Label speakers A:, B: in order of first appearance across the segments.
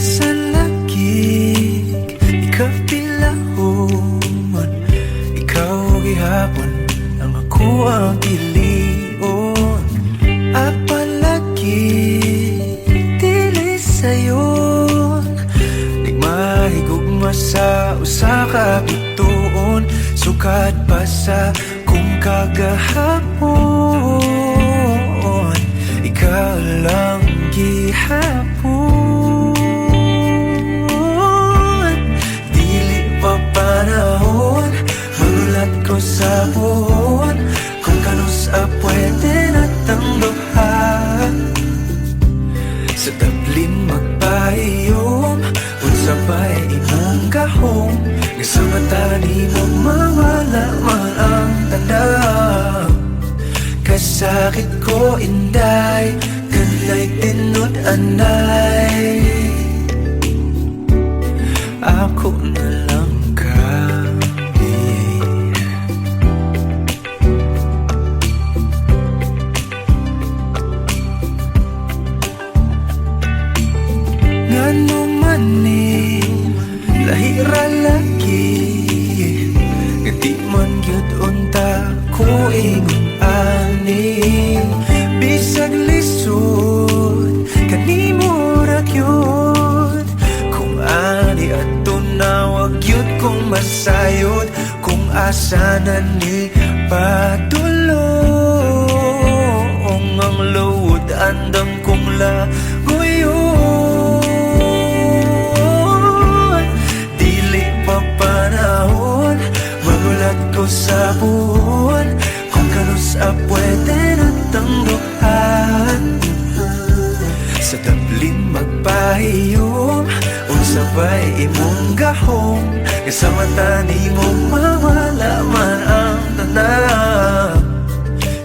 A: Bisan lagig ikapilahon, ikaw gihapon ang ako ang ilion. Apalagi dili sayon, di mahigugma sa usa ka bituon. Sukad pa sa kung kagahapon, ikaw lang gihapon. Dili pa panahon, magulat ko sa buhon, kung kanusa pwede natang duha. Sa tablin magpahiyom, unsa ba'y imong gahom, nga sa mata ni mo mawala man ang tanaw. Kasakit ko inday, kanay tinod anay, ako na lang kami. Ngano man ni lahira lagi, nga di man gyud unta ko ingon ani. Bisag lisod kanimo ra gyud, kung ani ato na wag gyud kong masayod. Kung asa na ni padulong ang load, andam kong laguyon. Dili pa panahon, magulat ko sa buwan, kung kanusa pwede natang duhan. Sa tablin magpahiyom, unsa ba'y imong gahom, nga sa mata ni mo mawala man ang tanaw.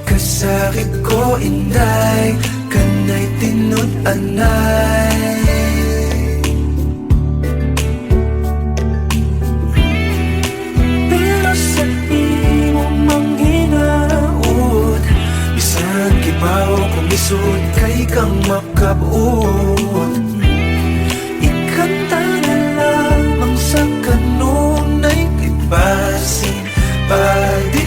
A: Kasakit ko inday, kanay tinod anay, pero sa imong manghinaot, bisan kibaw kung lisod kay kang makabuot. Ikanta na lamang sa kanunay kay basin padiay.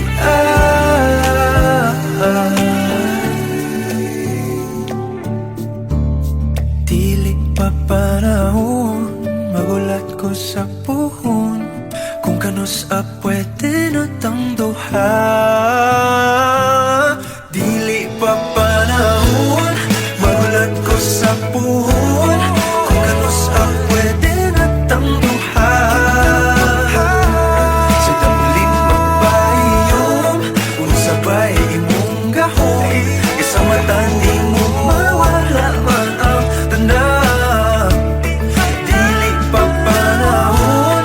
A: Dili pa panahon, magulat ko sa puhon, kung kanusa pwede natang duha. Dili pa panahon, magulat ko sa puhon, kung kanusa pwede natang duha. Sa tablin magpahiyom, unsa ba'y imong gahom, isa mata di mo mawala man ang tanaw. Dili pa panahon,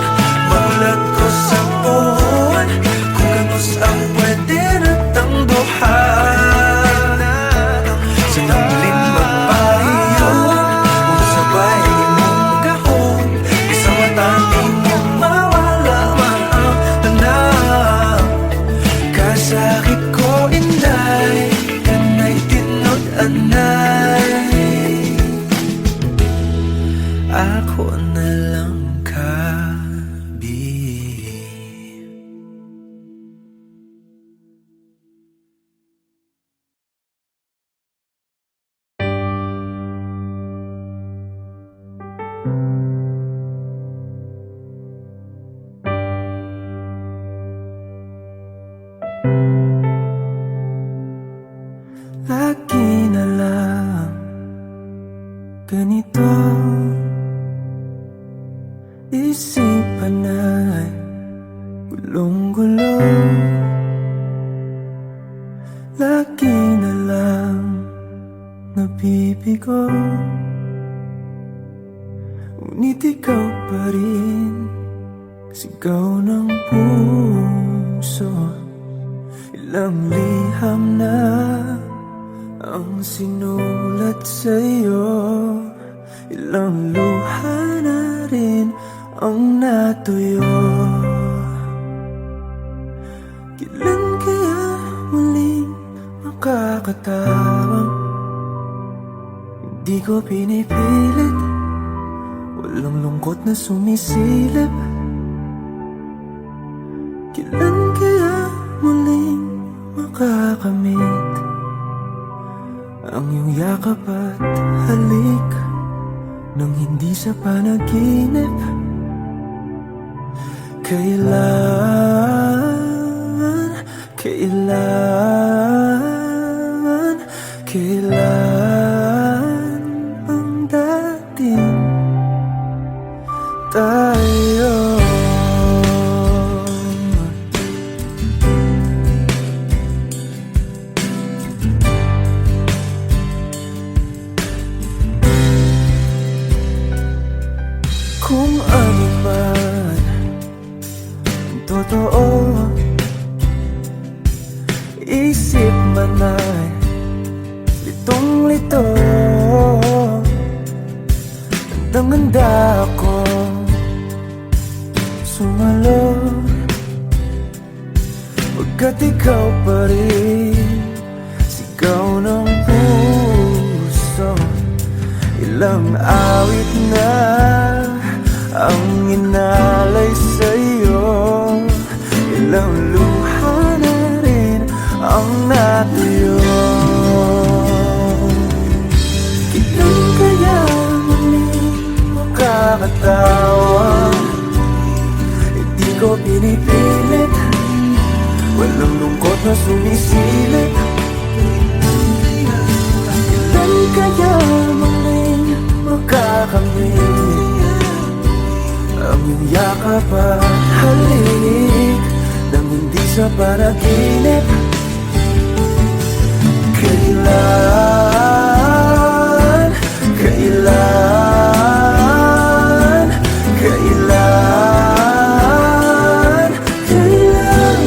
A: magulat ko sa puhon, kung kanusa pwede natang duha. Sa tablin magpahiyom, unsa ba'y imong gahom, isa mata di mo mawala man ang tanaw. Kasakit ko inday, kanay tinod anay, ako na lang kabi. Lagi na lang ganito, isipan ay gulong-gulo. Lagi na lang nabibigo, ngunit ikaw pa rin sigaw ng puso. Ilang liham na ang sinulat sa'yo, ilang luha na rin ang natuyo. Kailan kaya muling makakatawang? Hindi ko pinipilit, walang lungkot na sumisilip. Kailan kaya muling makakamit ang iyong yakap at halik nang hindi sa panaginip? Kailan ang dating tayo? Kung ano man ang totoo, isip man ay litong-lito. Handang-handa ako sumalo, pagkat ikaw pa rin sigaw ng puso. Ilang awit na ang inalay sa'yo, ilang luha na rin ang natuyo. Kailan kaya muling makakatawa? Hindi ko pinipilit, walang lungkot na sumisilip. Kailan kaya muling makakamit ang iyong yakap at halik nang hindi sa panaginip? Kailan, kailan, kailan, kailan,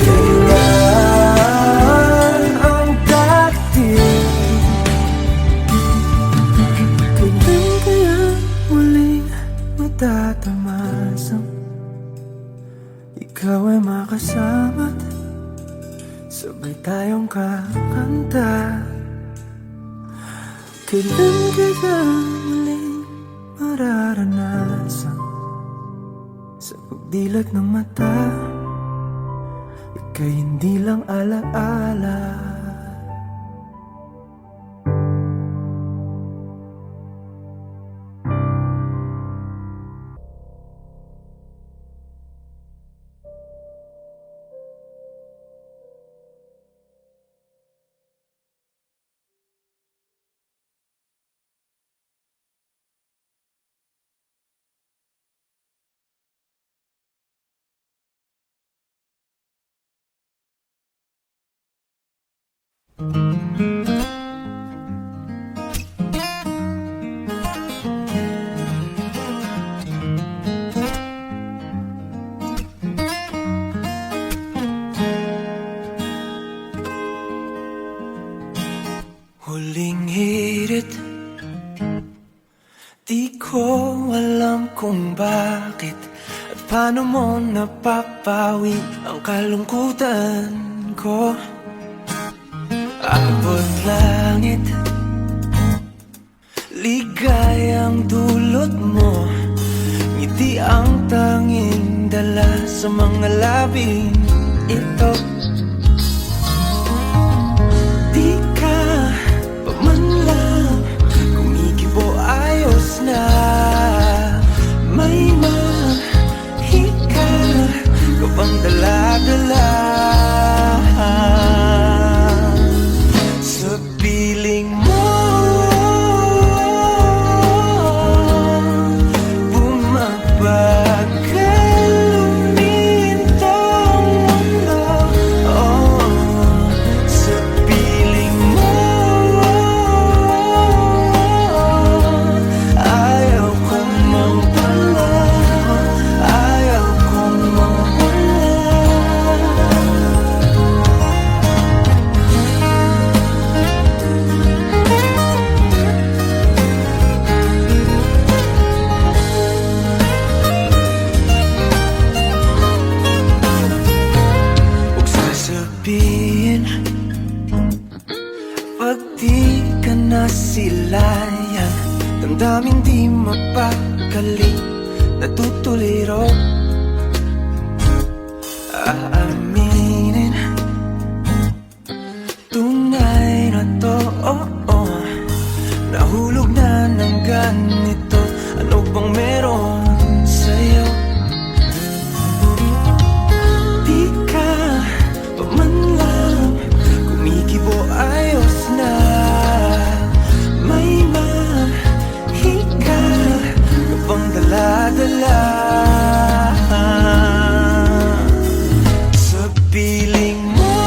A: kailan ang dating? Kailan kaya muling matatamasang ikaw ay makasama't sabay tayong kakanta? Kailan kaya muling mararanasan sa pagdilat ng mata ika'y hindi lang alaala? Huling hirit, di ko alam kung bakit at paano mo napapawi ang kalungkutan ko. Abot langit, ligayang dulot mo, ngiti ang tanging dala sa mga labing ito. Di ka pa man lang kumikibo, ayos na. May mahika ka bang dala-dala sa piling mo? Bumabagal luminto ang mundo, oh, sa piling mo. Ayaw kong mawala, ayaw kong mawala. Huwag sasabihin pag di ka nasilayan, damdamin di mapakali, natutuliro. Aaminin, tunay na to, nahulog na ng ganito. Ano bang meron sa'yo? Di ka pa man lang kumikibo, ayos na. May mahika ka bang dala-dala sa piling mo?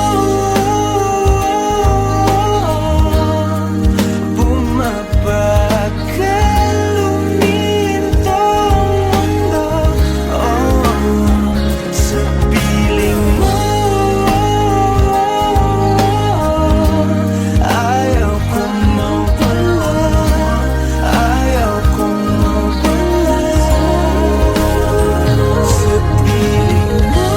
A: Bumabagal luminto ang mundo, sa piling mo. Ayaw kong mawala, ayaw kong mawala sa piling mo.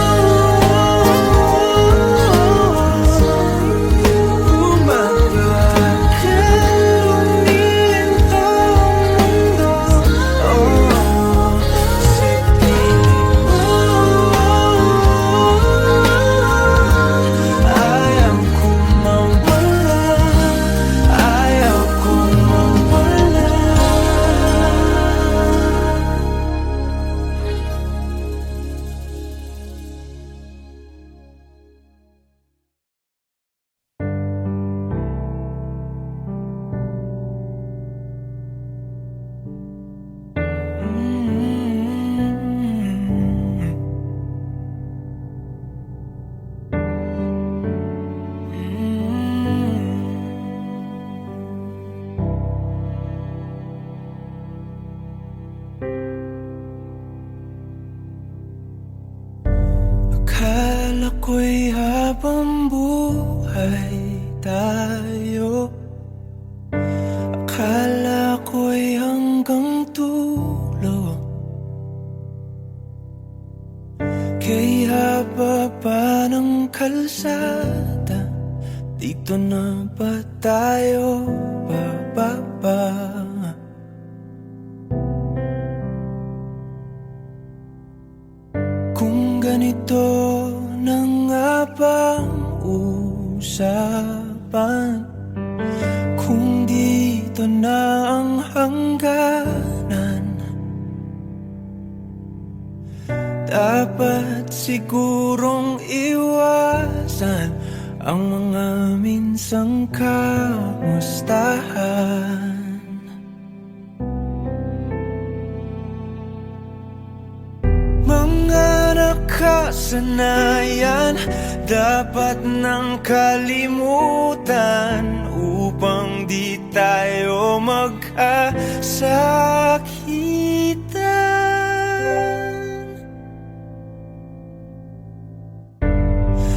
A: Akala ko'y habang buhay tayo, akala ko'y hanggang dulo. Kay haba pa ng kalsada, dito na ba tayo bababa? Kung ganito na nga bang usapan, kung dito na ang hangganan, dapat sigurong iwasan ang mga minsang kamustahan. Mga nakasanayan dapat nang kalimutan upang di tayo magkasakitan.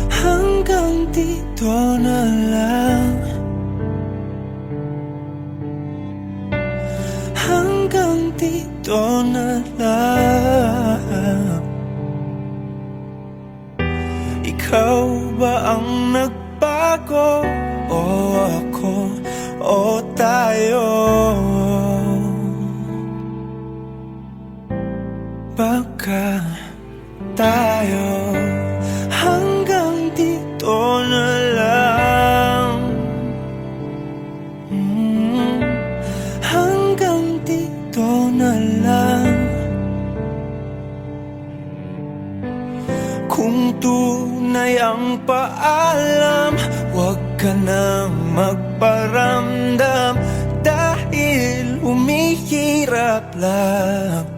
A: Hanggang dito na lang, hanggang dito na lang. Ikaw ba ang nagbago, o ako, o tayo? Baka tayo hanggang dito na lang, hanggang dito na lang. Kung tunay ang paalam, huwag ka nang magparamdam, dahil humihirap lang.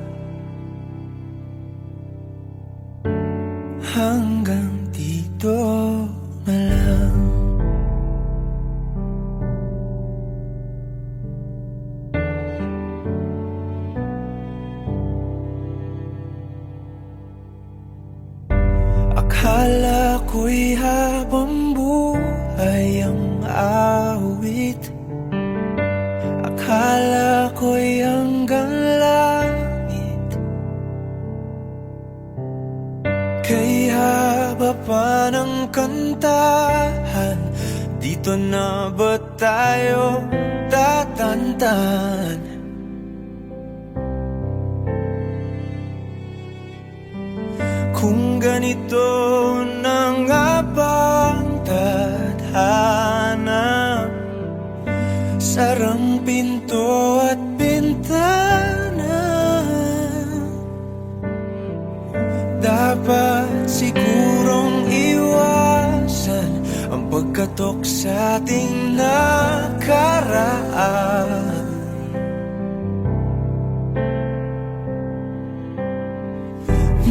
A: Hanggang dito na lang. Akala ko'y habang buhay ang awit, akala ko'y hanggang langit. Kay haba pa ng kantahan, dito na ba tayo tatantan? ganito na nga bang tadhana? Sarang pinto at bintana, dapat sigurong iwasan ang pagkatok sa ating nakaraan.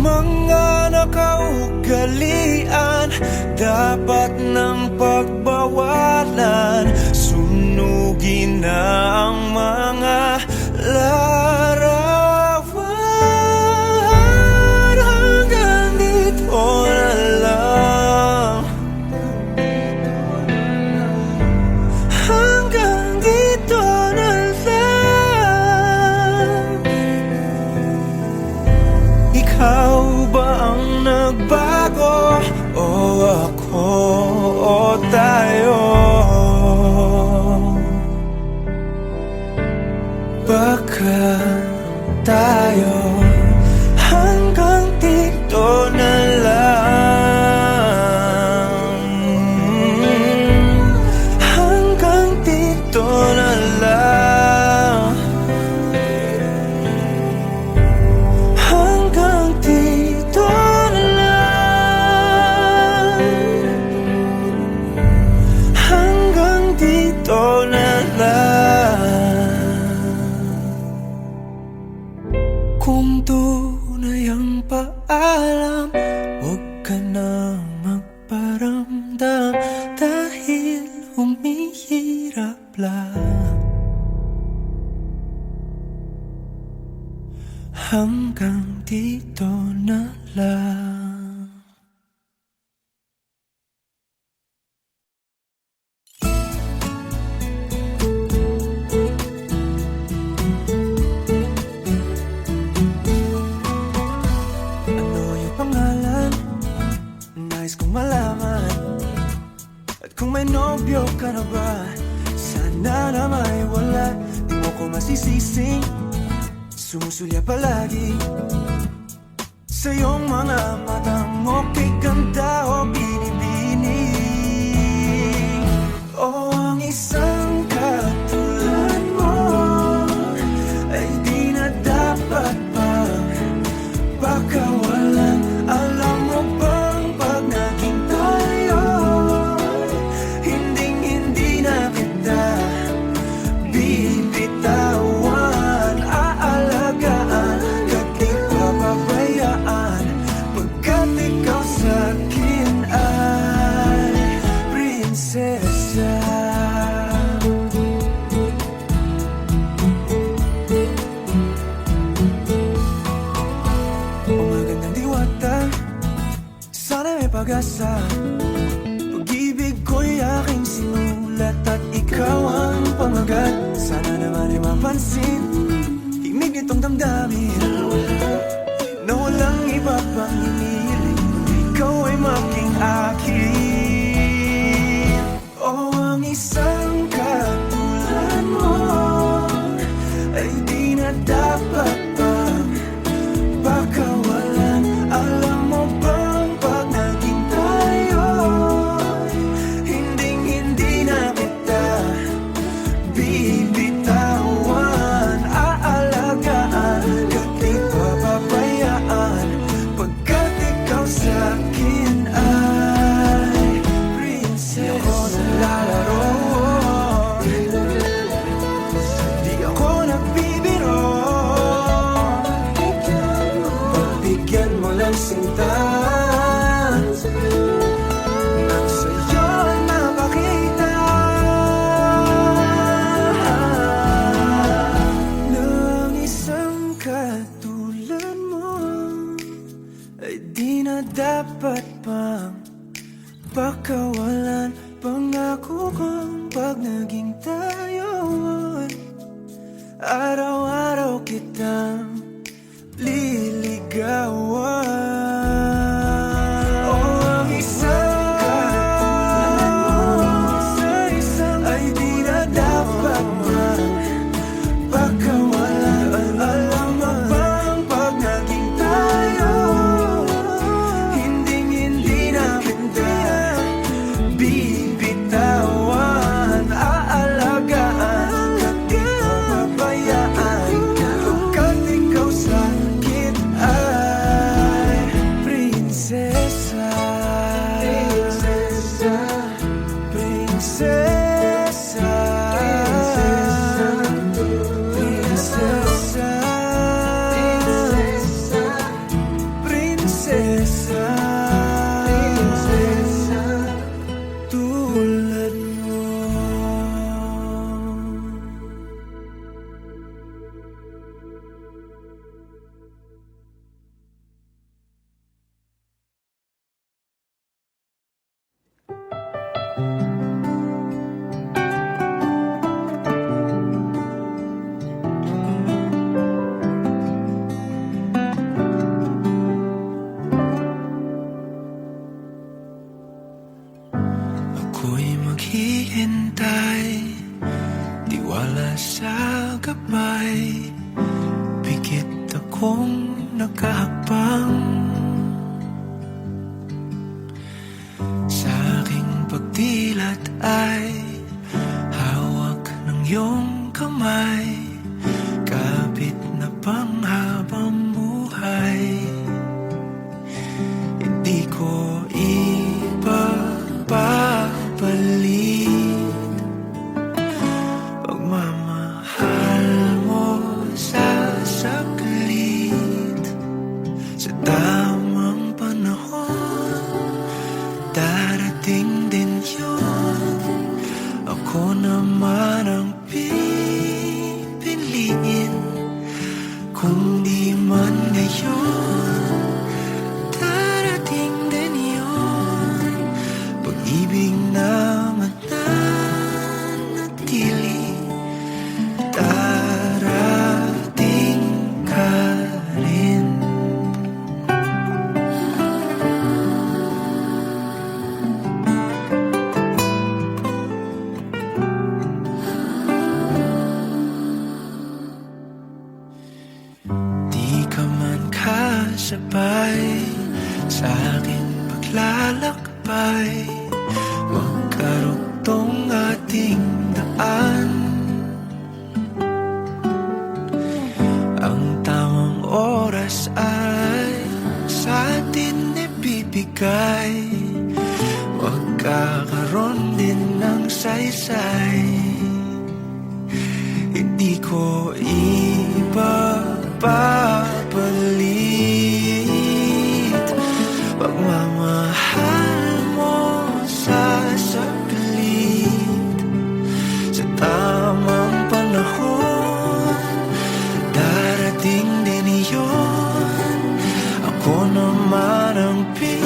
A: Mga nakaugalian dapat ng pagbawalan. Sunugin na ang mga larawan. Hanggang dito na lang. Hanggang dito na lang. Ikaw ba ang nagbago? O ako o tayo? Baka tayo hanggang dito na lang. Hanggang dito na lang. Hanggang dito na lang. Hanggang dito na lang. Kung tunay ang paalam, huwag ka na magparamdam, dahil humihirap lang. Hanggang dito na lang. Ano yung pangalan? Nais kong malaman. At kung may nobyo ka na ba, sana na may wala. Di mo ko masisising sumusulya palagi sa iyong mga matang okay ganda o binibini. O ang isang katulad mo ay di na dapat pang pakawalan. Alam mo bang pag naging tayo, hinding-hindi na kita bibitawan. Aalagaan at di papabayaan, pagkat ikaw sa'kin ay prinsesa. O magandang diwata, sana may pag-asa. Pag-ibig ko'y aking sinulat at ikaw ang pamagat. Sana naman ay mapansin himig nitong damdamin na walang iba pang hinihiling, kundi ikaw ay maging akin. O ang isang katulad mo ay di na dapat pang pakawalan. Alam mo bang pag naging tayo, hinding-hindi na kita bibitawan. Aalagaan at di papabayaan, pagkat ikaw sa'kin ay prinsesa. Di ako naglalaro, di ako nagbibiro. Pagbigyan mo lang sinta, nang sa'yo ay mapakita ng isang katulad mo ay di na dapat pang pakawalan. Pangako kong pag naging tayo, araw-araw kitang liligawan. O ang isang katulad mo ay di na dapat pang pakawalan. Alam mo bang pag naging tayo, Ako'y maghihintay, tiwala sa gabay, pikit akong nakahakbang. Sa aking pagdilat ay hawak ng iyong kamay, kapit na panghabang buhay. Hindi ko ipapalit pagmamahal mo sa saglit. Sa tamang panahon, darating din yun. Ako naman ang pipiliin, kung di man ngayon, darating din yun. Pag-ibig na mananatili, darating ka rin. Di ka man kasabay sa aking paglalakbay, magkarugtong ating daan. Ang tamang oras ay sa atin ibibigay, magkakaroon din ng saysay. Hindi ko ipapalit pagmamahal mo sa saglit. Sa tamang panahon, darating din iyon. Ako naman ang pipiliin,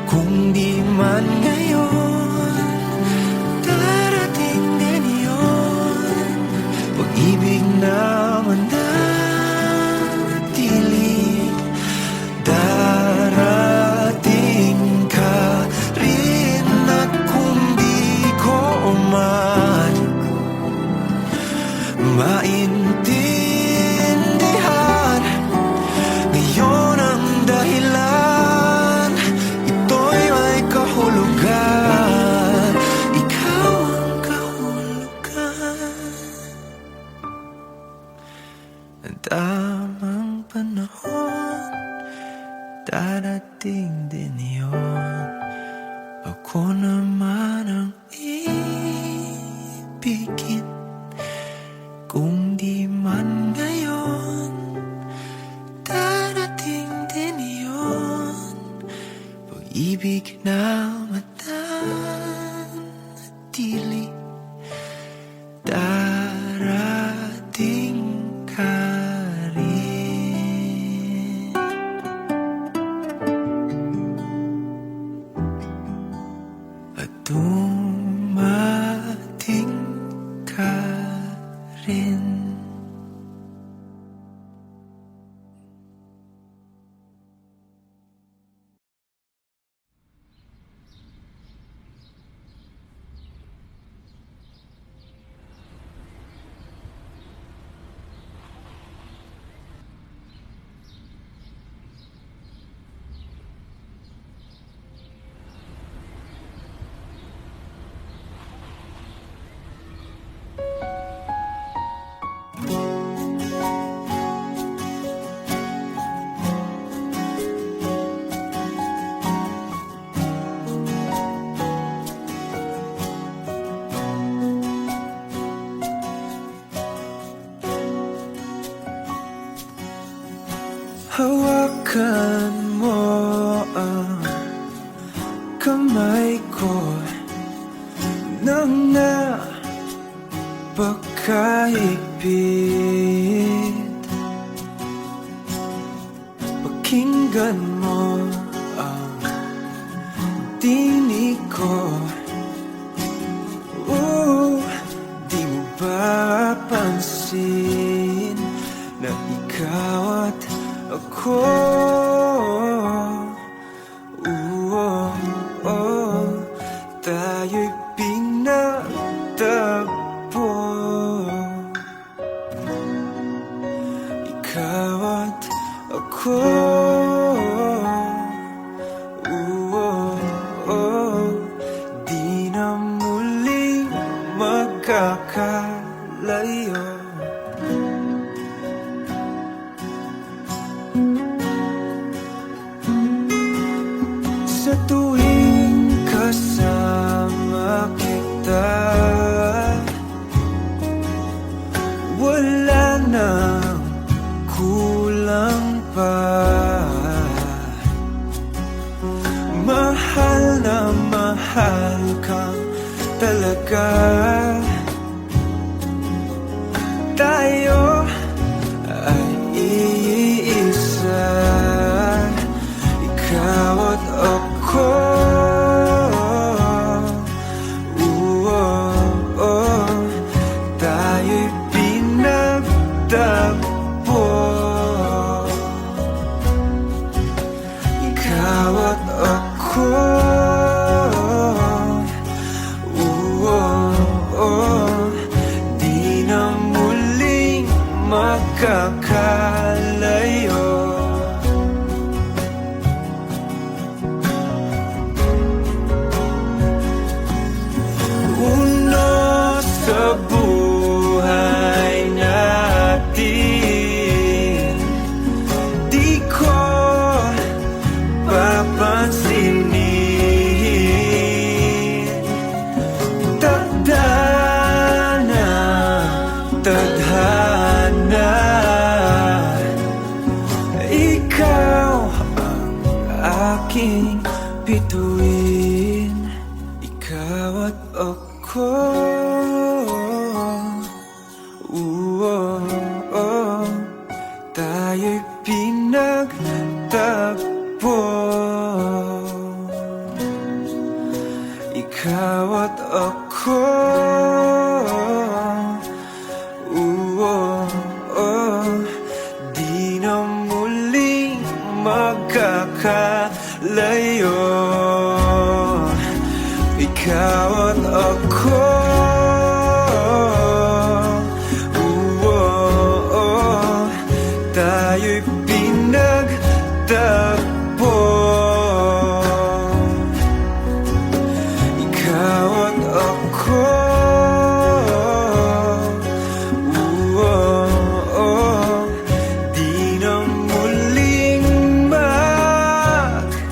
A: kung di man ngayon, darating din yun. Pag-ibig na mananatili, darating ka rin. At kung di ko man maintindihan ngayon ang dahilan, ito'y may kahulugan. Ikaw ang kahulugan. Ang tamang panahon, darating din yun. Ako naman ang ibigin, kung di man ngayon, darating din yun. Pag-ibig na mananatili, darating ka rin. At dumating ka rin. Hawakan mo ang kamay ko nang napakahigpit. Pakinggan mo ang tinig ko. Di mo ba pansin na ikaw at ako, sa tuwing kasama kita. Wala nang kulang pa. Mahal na mahal kang talaga. Tayo ay iisa, ikaw at ako. Tayo'y pinagtagpo, ikaw at ako. Di na muling makakalayo. Uno sa buhay natin, di ko papansinin. Tadhana, tadhana, ikaw ang aking bituin, ikaw at ako. Tayo'y pinagtagpo, ikaw at ako. Di na muling magkakalayo, ikaw at ako. Tayo'y pinagtagpo, ikaw at ako. Di na muling magkakalayo.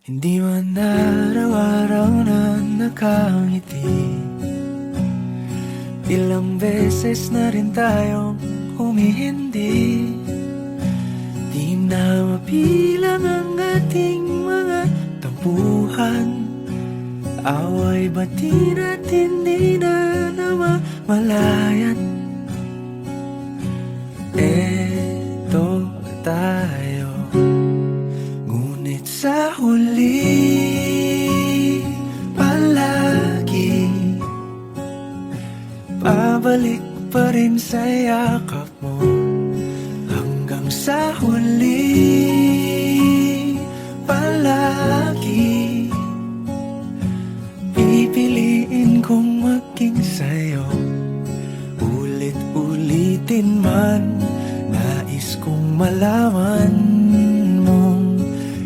A: Hindi man araw-araw na nakangiti, ilang beses na rin tayong humihindi. Di na mapilang ang ating mga tampuhan, away bati natin di na namamalayan. Eto tayo, ngunit sa huli palagi pabalik pa rin sa yakap mo. Hanggang sa huli palagi pipiliin kong maging sa'yo. Ulit-ulitin man, nais kong malaman mong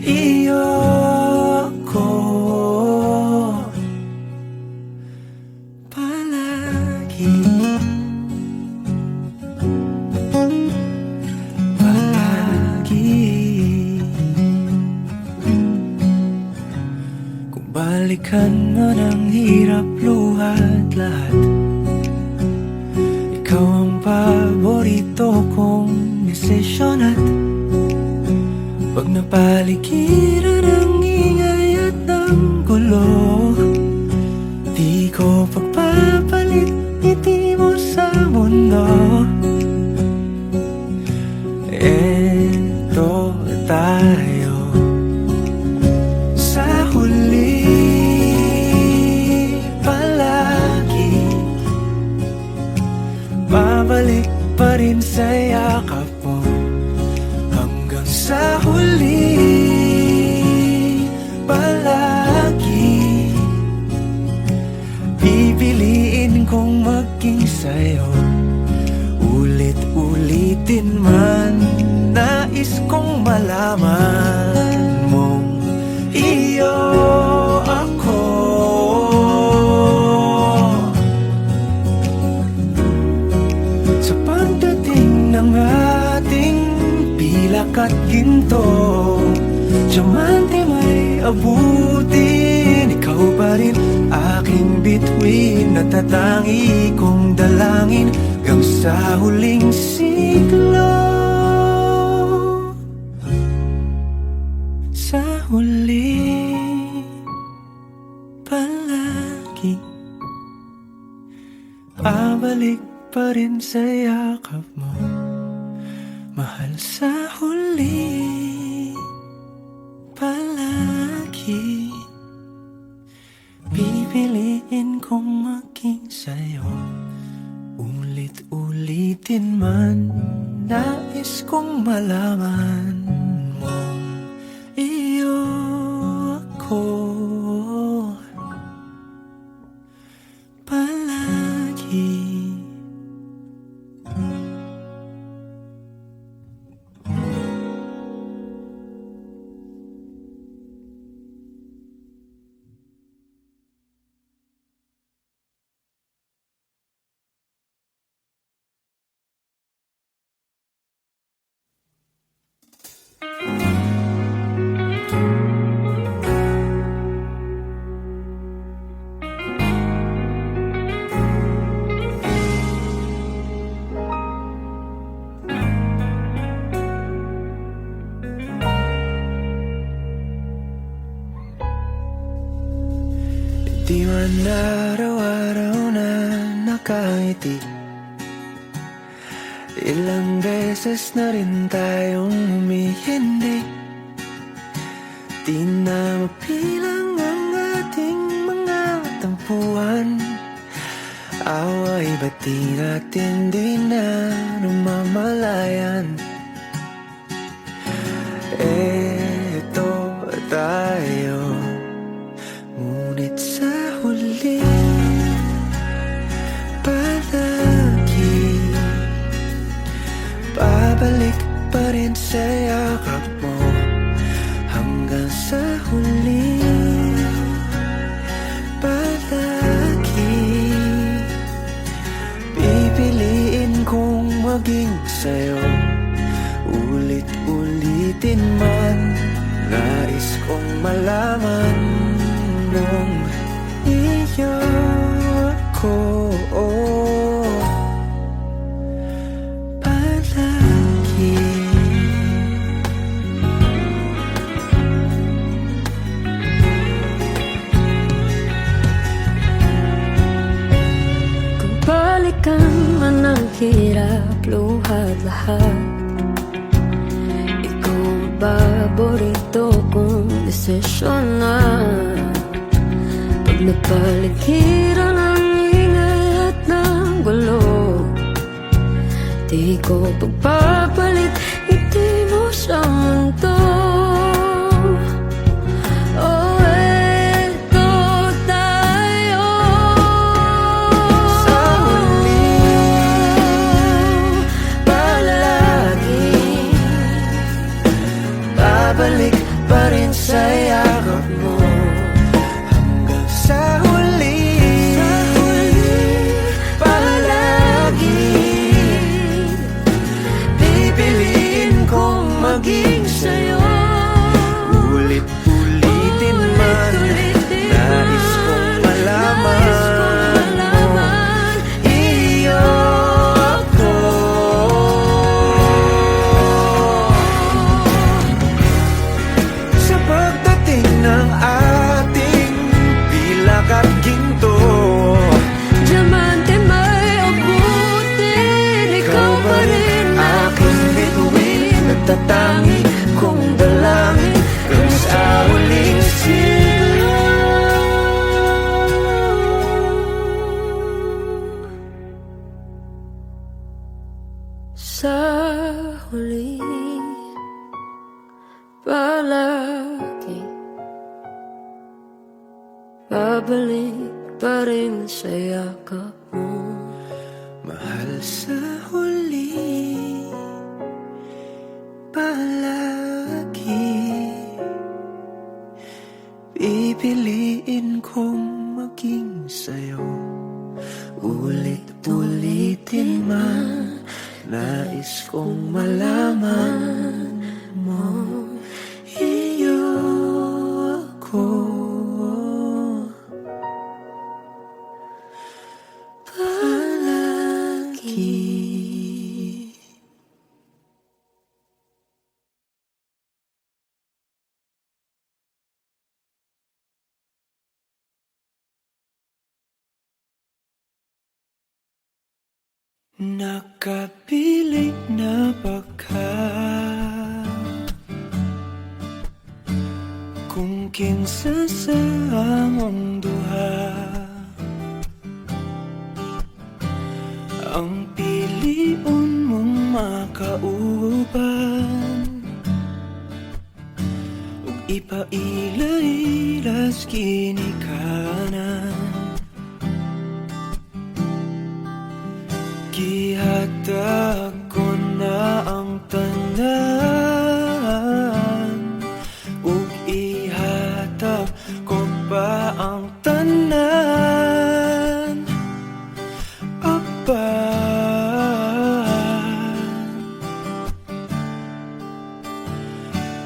A: iyo ko palagi. Kung balikan mo ng hirap, luhat lahat, ikaw ang paborito kong desisyon. At pag napaligiran ng ingay at ng gulo, di ko pagpapalit ngiti mo sa mundo. Eto tayo sa huli palagi, babalik pa rin sa yakap mo. Hanggang sa huli ito. Diamante may abutin, ikaw pa rin aking bituin. Natatangi kong dalangin hanggang sa huling siglo. Sa huli palagi babalik pa rin sa yakap mo, mahal. Sa huli palagi pipiliin kong maging sa'yo. Ulit-ulitin man, nais kong malaman mong iyo ako palagi. Di man araw-araw na nakangiti, ilang beses na rin tayong humihindi. Di na mapilang ang ating mga tampuhan, away ba't di natin di na namamalayan? Eto tayo, ngunit sa huli palagi babalik pa rin sa yakap mo. Hanggang sa huli palagi pipiliin kong maging sa'yo. Ulit-ulitin man, nais kong malaman mong iyo ako palagi.
B: Kung balikan man ang hirap, luha lahat, ikaw ang paborito kong desisyon na. Pag napaligiran ang ingay at ng gulo, di ko pagpapalit ngiti mo sa mundo. Oh, eto tayo
A: Sa huli palagi babalik pa rin sa yakap mo. Sa huli palagi pipiliin kong maging sa'yo. Ulit-ulitin man, nais kong malaman iyo ako. Sa pagdating ng ating pilak at ginto,
B: diamante may abutin, ikaw pa rin
A: aking bituin. Nagtatangi kong dalangin hanggang sa huling siglo.
B: sa huli palagi babalik pa rin sa yakap mo.
A: Mahal, sa huli palagi pipiliin kong maging sa'yo. Ulit-ulitin man, nais kong malaman mo nakapili na ba ka? Kung kinsa sa among duha ang piliun mong makauban, ug ipaila-ilas ginikanan. Gihatag ko na ang tanan, ug ihatag ko pa ang tanan.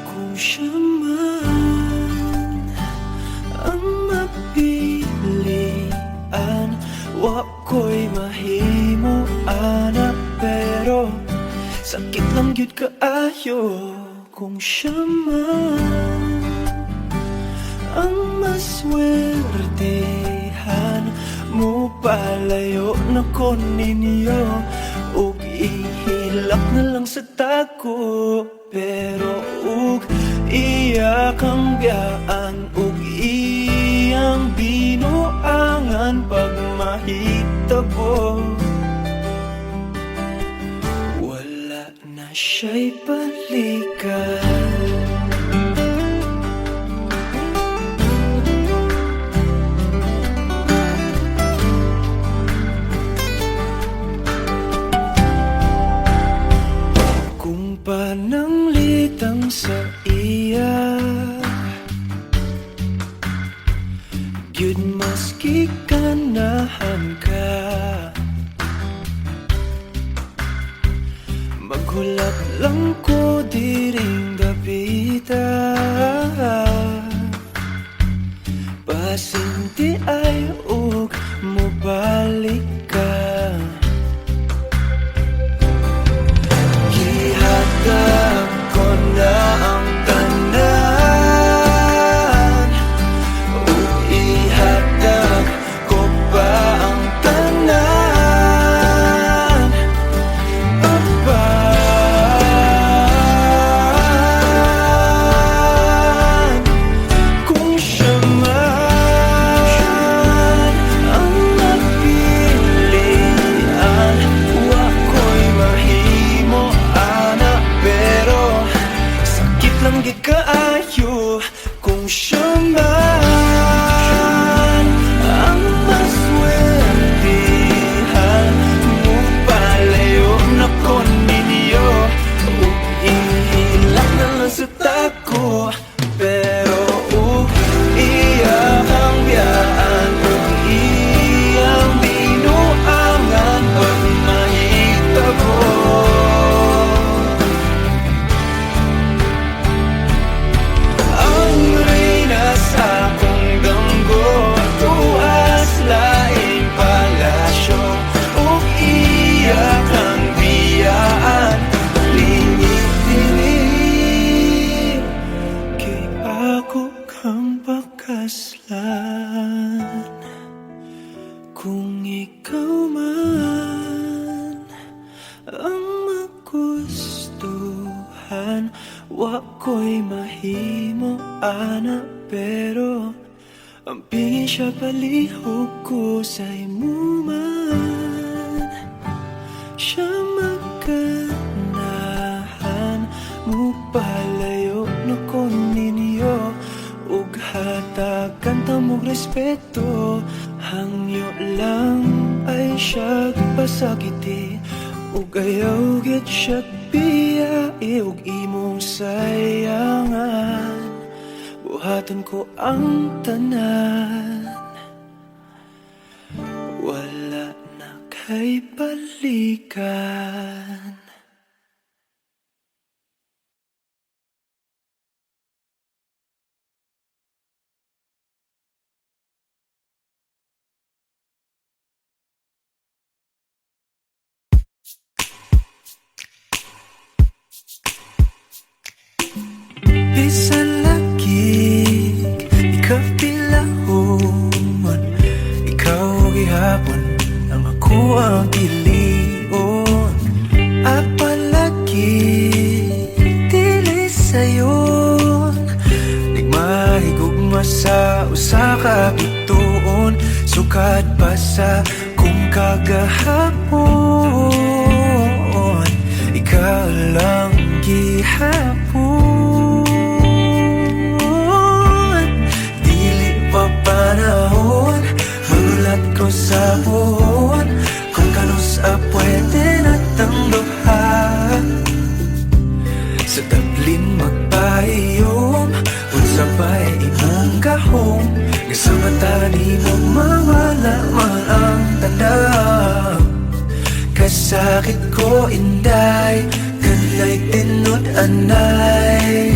A: Kung siya man ang mapilian, wa ko'y mahimo ana, pero sakit lang gyud kaayo. Kung siya man ang maswertehan, mo palayo na ko ninyo, ug ihilak na lang sa tako. Pero ug iya kang biyaan, ug iyang binuangan pag mahitabo, wala na siya'y balikan. Pananglitang sa iya, gyud maski ganahan ka, maghulap lang ko diring dapita, pasinti ay ug mobalik ka. Ihatag ko na ang tanan, ug ihatag ko pa ang tanan. Kung siya man ang napilian, wa ko'y mahimo ana, pero sakit lang gid kaayo. Kung siya man ang maswertehan, mo palayo na ko ninyo, ug ihilak na lang sa tako. Pero ug iya ang biyaan, ug iyang binuangan pag mahitabo, ang reyna sa akong damgo, tuas laing palasyo, ug iya kang biyaan, lingit-lingit. Kay ako kang pakaslan, kung ikaw man ang magustuhan, wa ko'y mahimo ana, pero ang pingin siya palihog ko sa imo man. Siya maganahan, mo palayo na ko ninyo, ug hatagan ta mong respeto. Hangyo lang ay siya pasakiti, ug ayaw gid siya biyai, ug imong sayangan. Buhaton ko ang tanan, wala na kay balikan. Bisan lagi ikaw pilahon, ikaw gihapon ang ako ang ilion. sa usa ka bituon, sukad pa sa kung kagahapon, ikaw lang gihapon. Dili pa panahon, magulat ko sa buhon, kung kanusa pwede natang duha. Sa tablin magpahiyom, unsa ba'y imong gahom, nga sa mata ni mo mawala man ang tanaw. Kasakit ko inday, kanay tinod anay,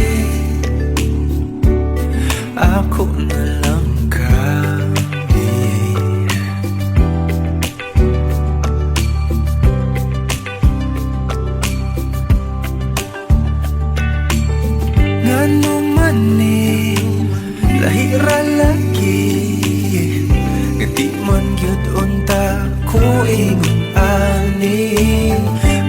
A: ako na lang lahira lagi, nga di man gyud unta ko ingon ani.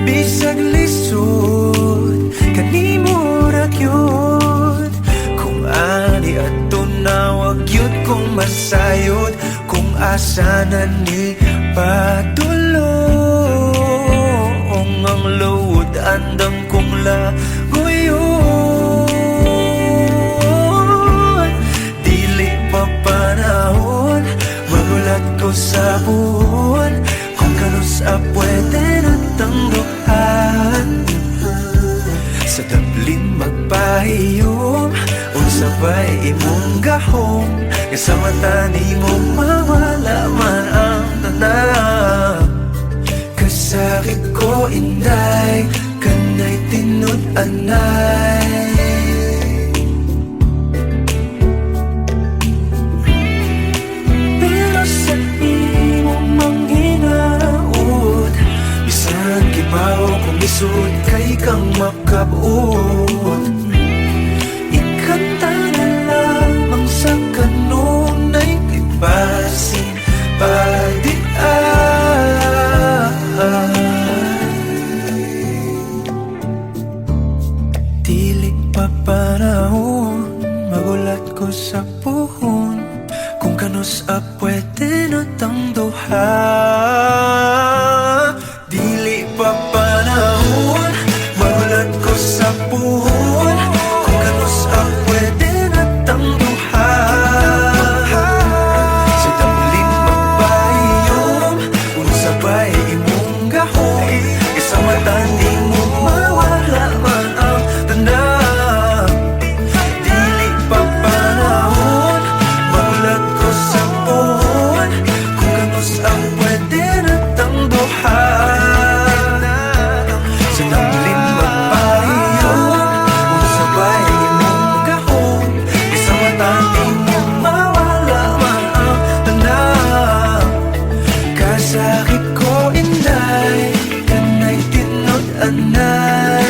A: Bisag lisod kanimo ra gyud, kung ani ato na wag gyud kong masayod, kung asa na ni padulong ang luod andam kong lagoyon. Panahon, magulat ko sa buwan, kung kanusa pwede natang duhan. Sa tablin magpahiyom, unsa ba'y imong gahom, nga sa mata ni mo mawala man ang tanaw. Kasakit ko inday, kanay tinod anay, kibaw kung isod kay kang makabuot. Ikanta na lamang sa kanunay kay basin pagdian. Dili pa panahon, magulat ko sa puhon, kung kanusa pwede natang duha. Dili pa panahon, magulat ko sa puhon, kung kanusa pwede natang duha. Sa tablin magpahiyom, unsa ba'y imong gahom, isa mata di mo mawala man ang tanaw. Dili pa panahon, magulat ko sa puhon, kung kanusa pwede natang duha. Sakit ko inday, kanay tinod anay,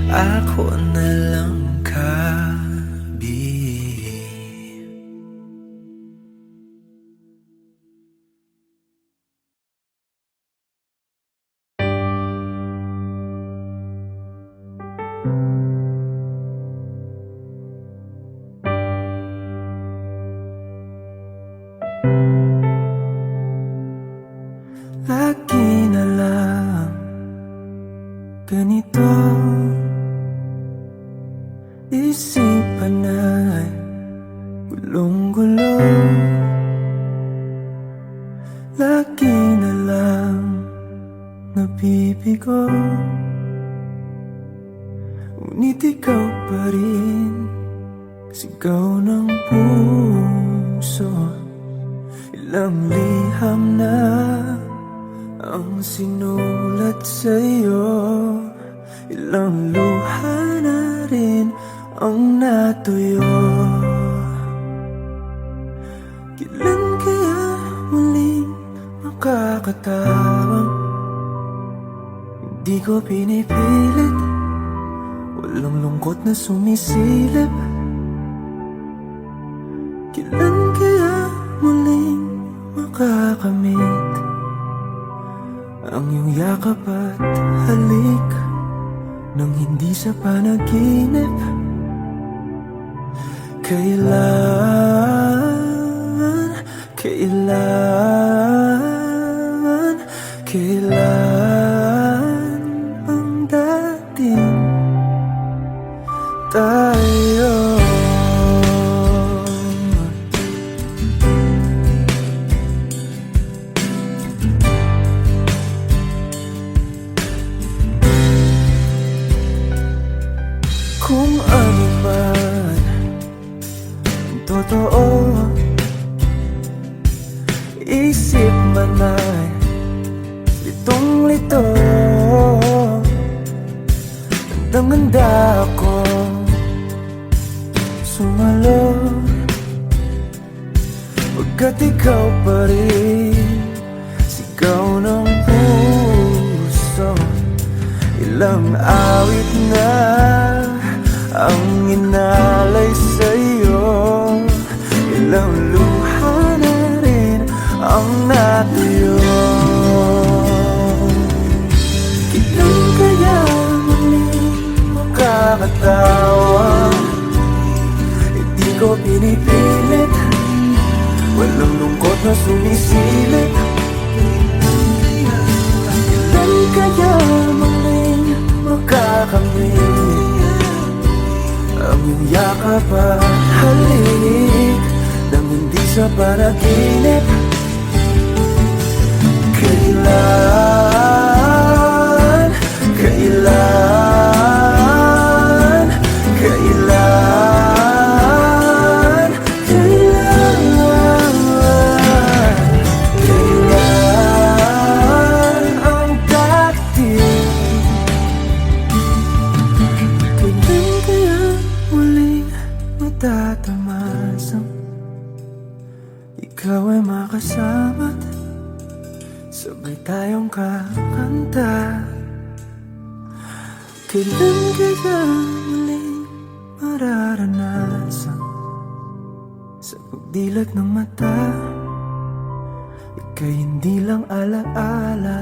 A: ako na lang kabi. Lagi na lang ganito, isipan ay gulong-gulo. Lagi na lang nabibigo, ngunit ikaw pa rin sigaw ng puso. Ilang liham na ang sinulat sa'yo, ilang luha na rin ang natuyo. Kailan kaya muling makakatawang? Hindi ko pinipilit, walang lungkot na sumisilip. Kailan kaya muling makakamit ang iyong yakap at halik nang hindi sa panaginip? Kailan ang dating tayo? Kung ano man ang totoo, isip man ay litong-lito. Handang-handa ako sumalo, pagkat ikaw pa rin sigaw ng puso. Ilang awit na ang inalay sa'yo, ilang luha na rin ang natuyo. Kailan kaya muling makakatawa? Hindi ko pinipilit, walang lungkot na sumisilip. Kailan kaya muling makakamit ang iyong yakap at halik nang hindi sa panaginip? Kailan, kailan, kailan, kailan, kailan ang dating? Kailan kaya muling matatamasang ikaw ay makasama't sabay tayong kakanta? Kailan kaya muling mararanasan sa pagdilat ng mata ika'y hindi lang alaala,